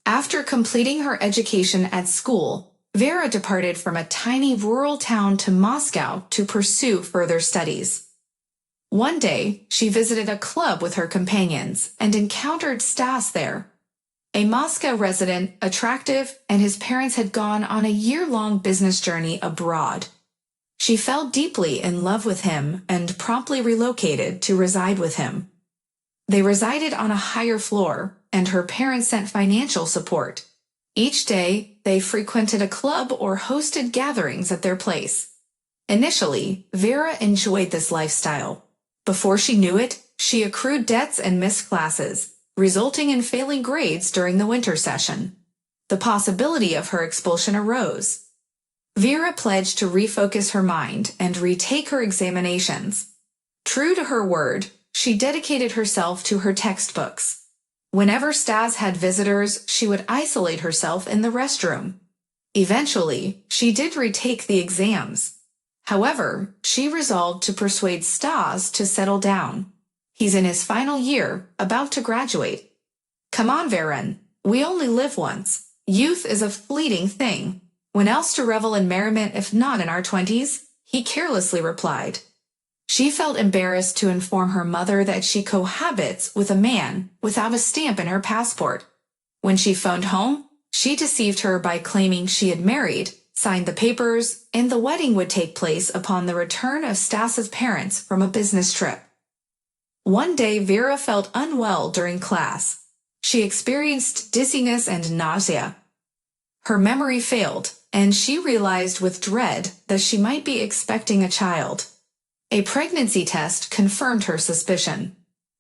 After completing her education at school, Vera departed from a tiny rural town to Moscow to pursue further studies. One day, she visited a club with her companions and encountered Stas there. A Moscow resident, attractive, and his parents had gone on a year-long business journey abroad. She fell deeply in love with him and promptly relocated to reside with him. They resided on a higher floor, and her parents sent financial support. Each day, they frequented a club or hosted gatherings at their place. Initially, Vera enjoyed this lifestyle. Before she knew it, she accrued debts and missed classes, resulting in failing grades during the winter session. The possibility of her expulsion arose. Vera pledged to refocus her mind and retake her examinations. True to her word, she dedicated herself to her textbooks. Whenever Stas had visitors, she would isolate herself in the restroom. Eventually, she did retake the exams. However, she resolved to persuade Stas to settle down. He's in his final year, about to graduate. Come on, Varen, we only live once. Youth is a fleeting thing. When else to revel in merriment if not in our 20s? He carelessly replied. She felt embarrassed to inform her mother that she cohabits with a man without a stamp in her passport. When she phoned home, she deceived her by claiming she had married, signed the papers, and the wedding would take place upon the return of Stas's parents from a business trip. One day, Vera felt unwell during class. She experienced dizziness and nausea. Her memory failed, and she realized with dread that she might be expecting a child. A pregnancy test confirmed her suspicion.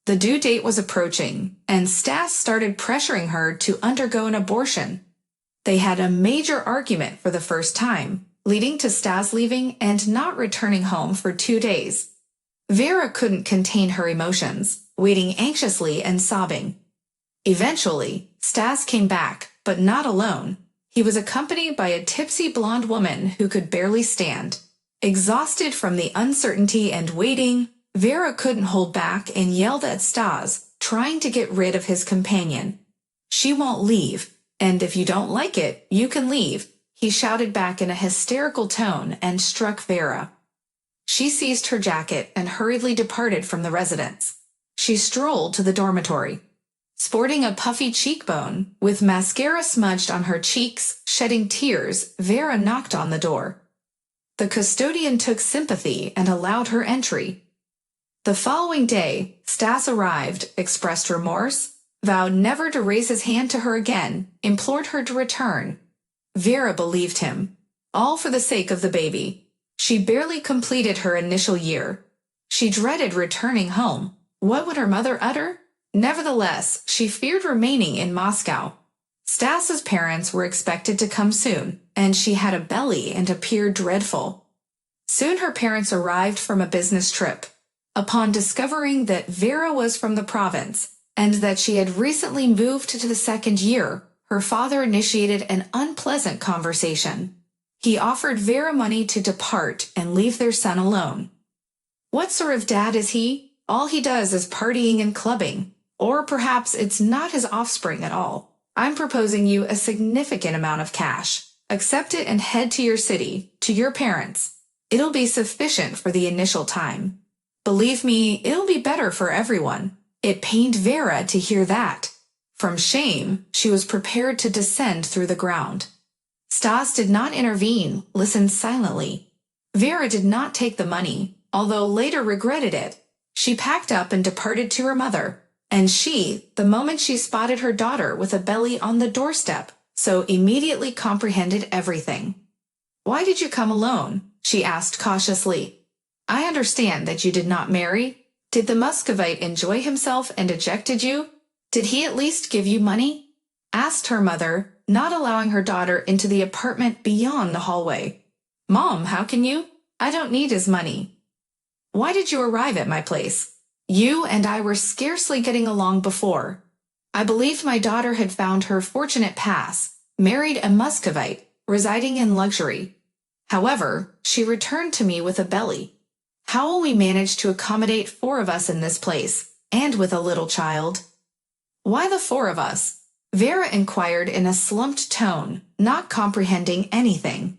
The due date was approaching, and Stas started pressuring her to undergo an abortion. They had a major argument for the first time, leading to Stas leaving and not returning home for 2 days. Vera couldn't contain her emotions, waiting anxiously and sobbing. Eventually, Stas came back, but not alone. He was accompanied by a tipsy blonde woman who could barely stand. Exhausted from the uncertainty and waiting, Vera couldn't hold back and yelled at Stas, trying to get rid of his companion. She won't leave, and if you don't like it, you can leave, he shouted back in a hysterical tone and struck Vera. She seized her jacket and hurriedly departed from the residence. She strolled to the dormitory. Sporting a puffy cheekbone, with mascara smudged on her cheeks, shedding tears, Vera knocked on the door. The custodian took sympathy and allowed her entry. The following day, Stas arrived, expressed remorse, vowed never to raise his hand to her again, implored her to return. Vera believed him. All for the sake of the baby. She barely completed her initial year. She dreaded returning home. What would her mother utter? Nevertheless, she feared remaining in Moscow. Stas's parents were expected to come soon, and she had a belly and appeared dreadful. Soon her parents arrived from a business trip. Upon discovering that Vera was from the province, and that she had recently moved to the second year, her father initiated an unpleasant conversation. He offered Vera money to depart and leave their son alone. What sort of dad is he? All he does is partying and clubbing. Or perhaps it's not his offspring at all. I'm proposing you a significant amount of cash. Accept it and head to your city, to your parents. It'll be sufficient for the initial time. Believe me, it'll be better for everyone. It pained Vera to hear that. From shame, she was prepared to descend through the ground. Stas did not intervene, listened silently. Vera did not take the money, although later regretted it. She packed up and departed to her mother. And she, the moment she spotted her daughter with a belly on the doorstep, so immediately comprehended everything. "Why did you come alone?" she asked cautiously. "I understand that you did not marry. Did the Muscovite enjoy himself and ejected you? Did he at least give you money?" asked her mother, not allowing her daughter into the apartment beyond the hallway. "Mom, how can you? I don't need his money." "Why did you arrive at my place? You and I were scarcely getting along before. I believed my daughter had found her fortunate pass, married a Muscovite, residing in luxury. However, she returned to me with a belly. How will we manage to accommodate 4 of us in this place, and with a little child?" "Why the 4 of us? Vera inquired in a slumped tone, not comprehending anything.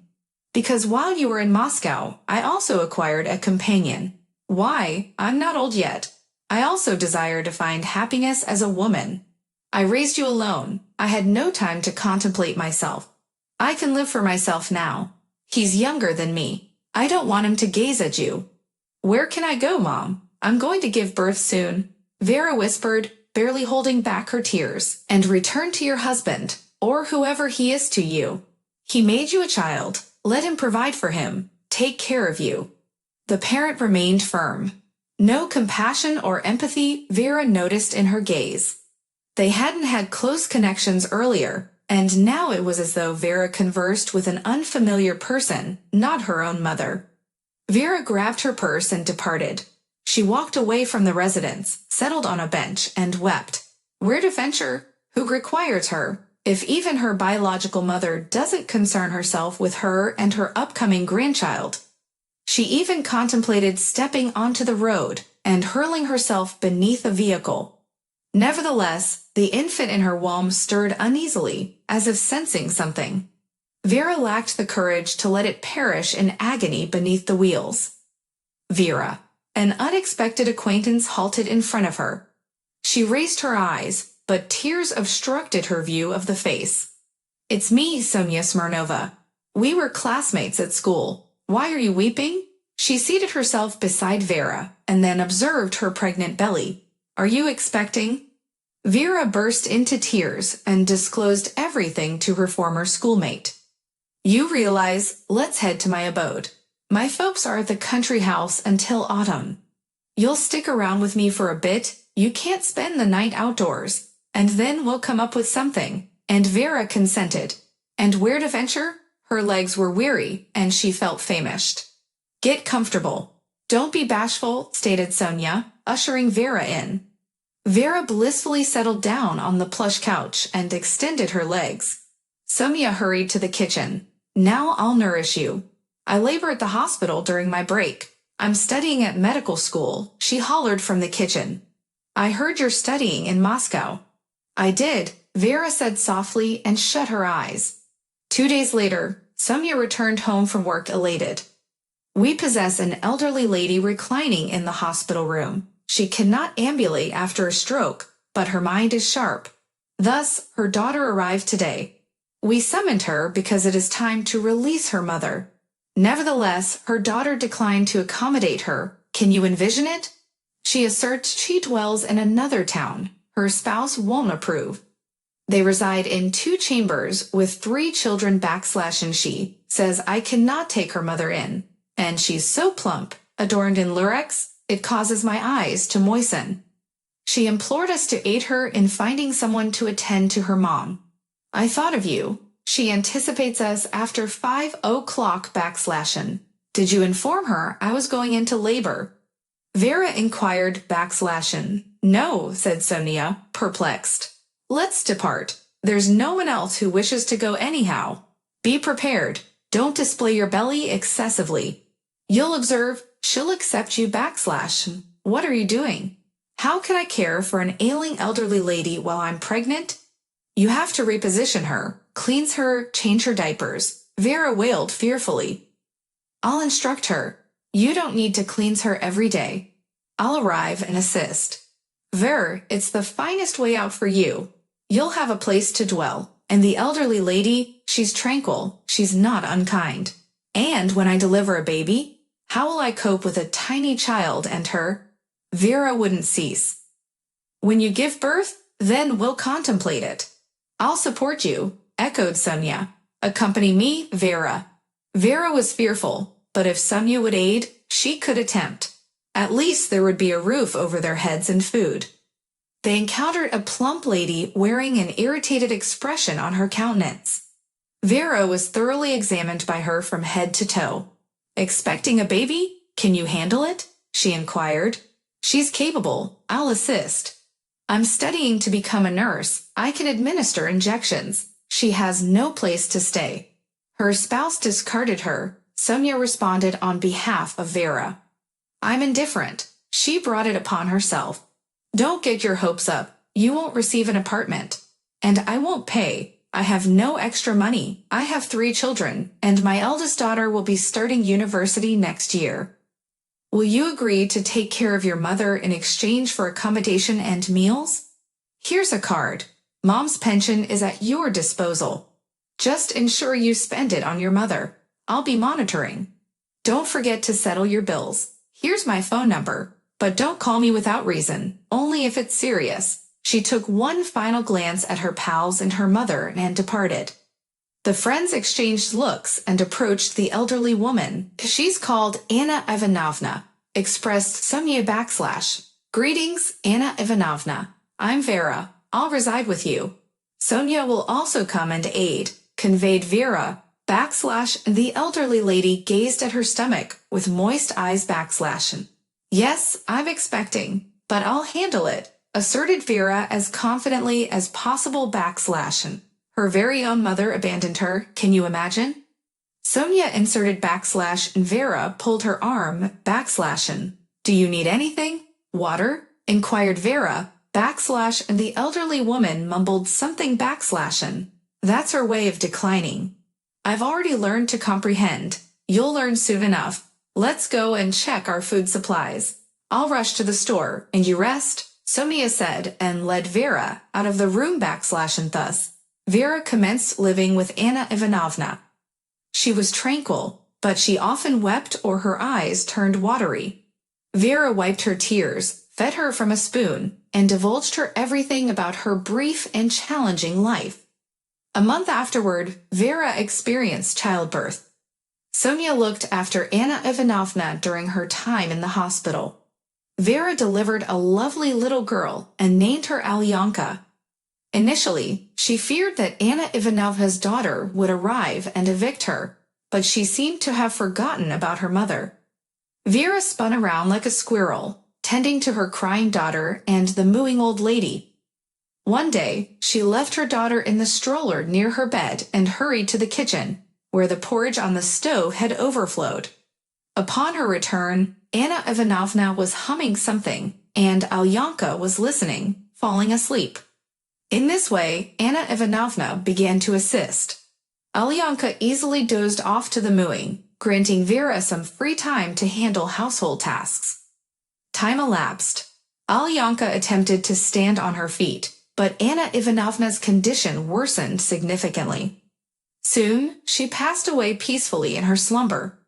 Because while you were in Moscow, I also acquired a companion. Why? I'm not old yet. I also desire to find happiness as a woman. I raised you alone. I had no time to contemplate myself. I can live for myself now. He's younger than me. I don't want him to gaze at you. Where can I go, Mom? I'm going to give birth soon, Vera whispered, barely holding back her tears. And return to your husband, or whoever he is to you. He made you a child. Let him provide for him, take care of you. The parent remained firm. No compassion or empathy Vera noticed in her gaze. They hadn't had close connections earlier, and now it was as though Vera conversed with an unfamiliar person, not her own mother. Vera grabbed her purse and departed. She walked away from the residence, settled on a bench, and wept. Where to venture? Who requires her? If even her biological mother doesn't concern herself with her and her upcoming grandchild. She even contemplated stepping onto the road and hurling herself beneath a vehicle. Nevertheless, the infant in her womb stirred uneasily, as if sensing something. Vera lacked the courage to let it perish in agony beneath the wheels. Vera. An unexpected acquaintance halted in front of her. She raised her eyes, but tears obstructed her view of the face. It's me, Sonia Smirnova. We were classmates at school. Why are you weeping? She seated herself beside Vera, and then observed her pregnant belly. Are you expecting? Vera burst into tears and disclosed everything to her former schoolmate. You realize, let's head to my abode. My folks are at the country house until autumn. You'll stick around with me for a bit. You can't spend the night outdoors. And then we'll come up with something. And Vera consented. And where to venture? Her legs were weary, and she felt famished. Get comfortable. Don't be bashful, stated Sonia, ushering Vera in. Vera blissfully settled down on the plush couch and extended her legs. Sonia hurried to the kitchen. Now I'll nourish you. I labor at the hospital during my break. I'm studying at medical school, she hollered from the kitchen. I heard you're studying in Moscow. I did, Vera said softly and shut her eyes. 2 days later, Sonia returned home from work elated. We possess an elderly lady reclining in the hospital room. She cannot ambulate after a stroke, but her mind is sharp. Thus, her daughter arrived today. We summoned her because it is time to release her mother. Nevertheless, her daughter declined to accommodate her. Can you envision it? She asserts she dwells in another town. Her spouse won't approve. They reside in 2 chambers with 3 children and she says I cannot take her mother in. And she's so plump, adorned in lurex, it causes my eyes to moisten. She implored us to aid her in finding someone to attend to her mom. I thought of you. She anticipates us after 5:00. Did you inform her I was going into labor? Vera inquired . No, said Sonia, perplexed. Let's depart. There's no one else who wishes to go anyhow. Be prepared. Don't display your belly excessively. You'll observe she'll accept you . What are you doing? How can I care for an ailing elderly lady while I'm pregnant? You have to reposition her, cleanse her, change her diapers. Vera wailed fearfully. I'll instruct her. You don't need to cleanse her every day. I'll arrive and assist. Vera, it's the finest way out for you. You'll have a place to dwell. And the elderly lady, she's tranquil. She's not unkind. And when I deliver a baby, how will I cope with a tiny child and her? Vera wouldn't cease. When you give birth, then we'll contemplate it. I'll support you, echoed Sonia. Accompany me, Vera. Vera was fearful, but if Sonia would aid, she could attempt. At least there would be a roof over their heads and food. They encountered a plump lady wearing an irritated expression on her countenance. Vera was thoroughly examined by her from head to toe. Expecting a baby? Can you handle it? She inquired. She's capable. I'll assist. I'm studying to become a nurse. I can administer injections. She has no place to stay. Her spouse discarded her. Sonia responded on behalf of Vera. I'm indifferent. She brought it upon herself. Don't get your hopes up. You won't receive an apartment. and I won't pay. I have no extra money. I have 3 children, and my eldest daughter will be starting university next year. Will you agree to take care of your mother in exchange for accommodation and meals? Here's a card. Mom's pension is at your disposal. Just ensure you spend it on your mother. I'll be monitoring. Don't forget to settle your bills. Here's my phone number, but don't call me without reason, only if it's serious. She took one final glance at her pals and her mother and departed. The friends exchanged looks and approached the elderly woman. She's called Anna Ivanovna, expressed Sonia / Greetings, Anna Ivanovna. I'm Vera. I'll reside with you. Sonia will also come and aid, conveyed Vera, / the elderly lady gazed at her stomach with moist eyes / Yes, I'm expecting, but I'll handle it, asserted Vera as confidently as possible / Her very own mother abandoned her, can you imagine? Sonia inserted / and Vera pulled her arm / Do you need anything? Water? Inquired Vera, / and the elderly woman mumbled something / That's her way of declining. I've already learned to comprehend. You'll learn soon enough. Let's go and check our food supplies. I'll rush to the store, and you rest, Sonia said, and led Vera out of the room / and thus, Vera commenced living with Anna Ivanovna. She was tranquil, but she often wept or her eyes turned watery. Vera wiped her tears, fed her from a spoon, and divulged her everything about her brief and challenging life. A month afterward, Vera experienced childbirth. Sonia looked after Anna Ivanovna during her time in the hospital. Vera delivered a lovely little girl and named her Alyonka. Initially, she feared that Anna Ivanovna's daughter would arrive and evict her, but she seemed to have forgotten about her mother. Vera spun around like a squirrel, tending to her crying daughter and the mooing old lady. One day, she left her daughter in the stroller near her bed and hurried to the kitchen, where the porridge on the stove had overflowed. Upon her return, Anna Ivanovna was humming something, and Alyonka was listening, falling asleep. In this way, Anna Ivanovna began to assist. Alyonka easily dozed off to the mooing, granting Vera some free time to handle household tasks. Time elapsed. Alyonka attempted to stand on her feet, but Anna Ivanovna's condition worsened significantly. Soon, she passed away peacefully in her slumber.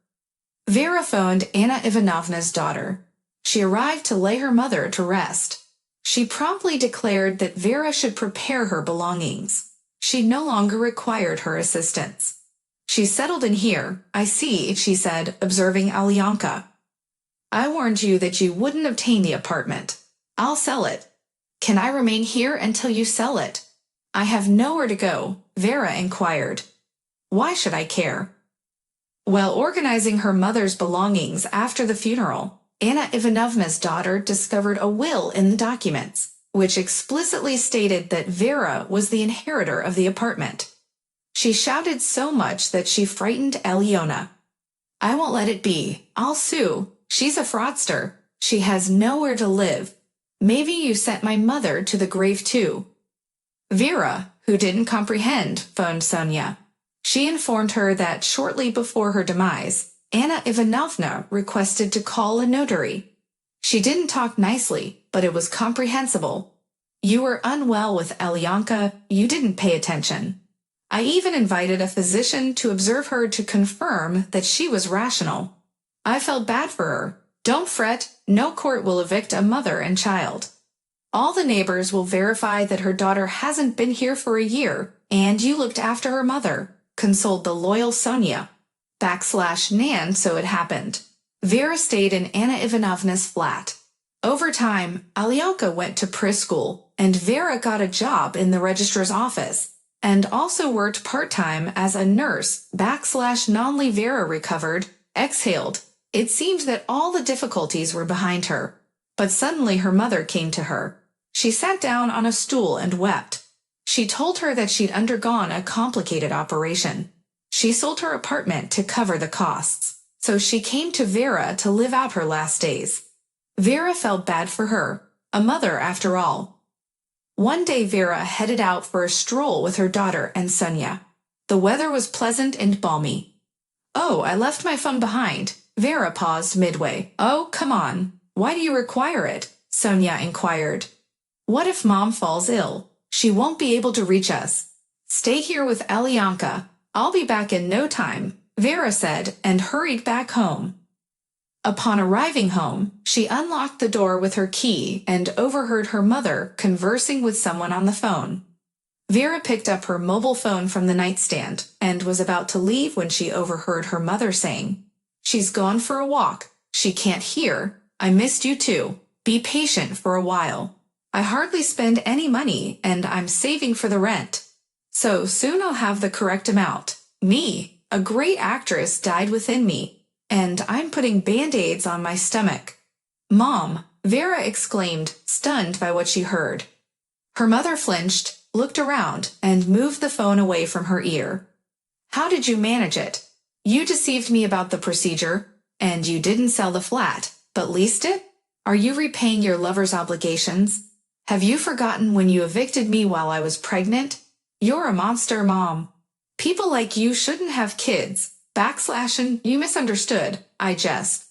Vera phoned Anna Ivanovna's daughter. She arrived to lay her mother to rest. She promptly declared that Vera should prepare her belongings. She no longer required her assistance. She settled in here, I see, she said, observing Alyonka. I warned you that you wouldn't obtain the apartment. I'll sell it. Can I remain here until you sell it? I have nowhere to go, Vera inquired. Why should I care? While organizing her mother's belongings after the funeral, Anna Ivanovna's daughter discovered a will in the documents, which explicitly stated that Vera was the inheritor of the apartment. She shouted so much that she frightened Alyona. I won't let it be. I'll sue. She's a fraudster. She has nowhere to live. Maybe you sent my mother to the grave too. Vera, who didn't comprehend, phoned Sonia. She informed her that shortly before her demise, Anna Ivanovna requested to call a notary. She didn't talk nicely, but it was comprehensible. You were unwell with Alyonka, you didn't pay attention. I even invited a physician to observe her to confirm that she was rational. I felt bad for her. Don't fret, no court will evict a mother and child. All the neighbors will verify that her daughter hasn't been here for a year, and you looked after her mother, consoled the loyal Sonia. /Nan, so it happened. Vera stayed in Anna Ivanovna's flat. Over time, Alyonka went to preschool, and Vera got a job in the registrar's office, and also worked part-time as a nurse /non Vera recovered, exhaled. It seemed that all the difficulties were behind her, but suddenly her mother came to her. She sat down on a stool and wept. She told her that she'd undergone a complicated operation. She sold her apartment to cover the costs, so she came to Vera to live out her last days. Vera felt bad for her, a mother after all. One day Vera headed out for a stroll with her daughter and Sonia. The weather was pleasant and balmy. "Oh, I left my phone behind." Vera paused midway. "Oh, come on. Why do you require it?" Sonia inquired. "What if Mom falls ill? She won't be able to reach us." "Stay here with Alyanka. I'll be back in no time," Vera said and hurried back home. Upon arriving home, she unlocked the door with her key and overheard her mother conversing with someone on the phone. Vera picked up her mobile phone from the nightstand and was about to leave when she overheard her mother saying, "She's gone for a walk. She can't hear. I missed you too. Be patient for a while. I hardly spend any money and I'm saving for the rent. So soon I'll have the correct amount. Me, a great actress, died within me, and I'm putting band-aids on my stomach." "Mom," Vera exclaimed, stunned by what she heard. Her mother flinched, looked around, and moved the phone away from her ear. "How did you manage it? You deceived me about the procedure, and you didn't sell the flat, but leased it? Are you repaying your lover's obligations? Have you forgotten when you evicted me while I was pregnant? You're a monster, Mom. People like you shouldn't have kids. You misunderstood, I jest."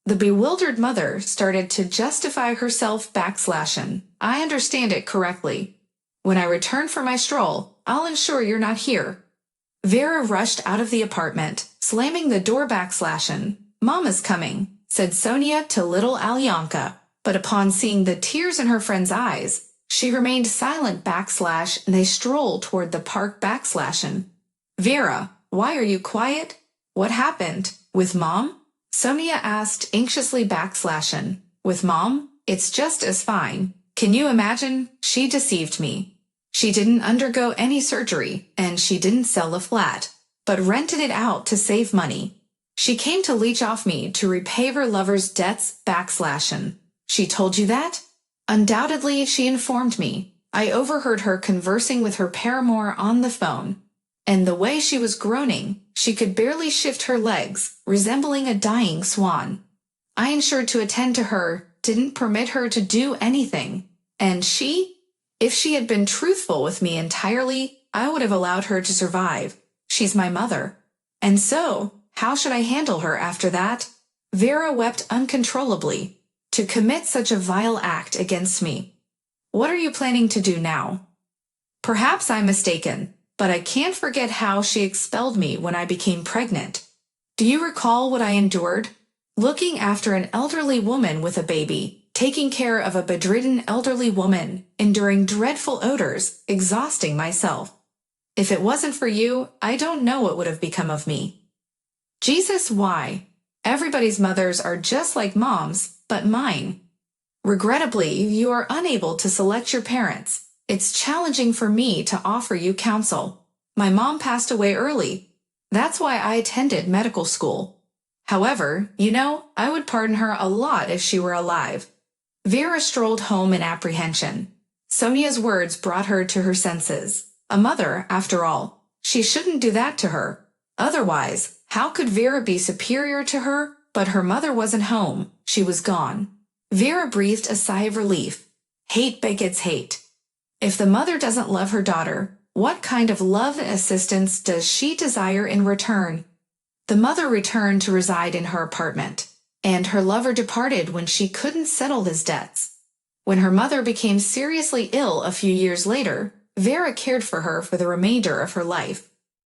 The bewildered mother started to justify herself. "I understand it correctly. When I return from my stroll, I'll ensure you're not here." Vera rushed out of the apartment, slamming the door. "Mama's coming," said Sonia to little Alyanka, but upon seeing the tears in her friend's eyes, she remained silent. And they strolled toward the park. "Vera, why are you quiet? What happened? With Mom?" Sonia asked anxiously. "With Mom? It's just as fine. Can you imagine? She deceived me. She didn't undergo any surgery, and she didn't sell the flat, but rented it out to save money. She came to leech off me to repay her lover's debts. She told you that?" "Undoubtedly, she informed me. I overheard her conversing with her paramour on the phone. And the way she was groaning, she could barely shift her legs, resembling a dying swan. I ensured to attend to her, didn't permit her to do anything. And if she had been truthful with me entirely, I would have allowed her to survive. She's my mother. And so, how should I handle her after that?" Vera wept uncontrollably. "To commit such a vile act against me. What are you planning to do now?" "Perhaps I'm mistaken, but I can't forget how she expelled me when I became pregnant. Do you recall what I endured? Looking after an elderly woman with a baby, taking care of a bedridden elderly woman, enduring dreadful odors, exhausting myself. If it wasn't for you, I don't know what would have become of me." "Jesus, why? Everybody's mothers are just like Moms, but mine. Regrettably, you are unable to select your parents. It's challenging for me to offer you counsel. My mom passed away early. That's why I attended medical school. However, I would pardon her a lot if she were alive." Vera strolled home in apprehension. Sonia's words brought her to her senses. A mother, after all. She shouldn't do that to her. Otherwise, how could Vera be superior to her? But her mother wasn't home. She was gone. Vera breathed a sigh of relief. Hate begets hate. If the mother doesn't love her daughter, what kind of love and assistance does she desire in return? The mother returned to reside in her apartment, and her lover departed when she couldn't settle his debts. When her mother became seriously ill a few years later, Vera cared for her for the remainder of her life.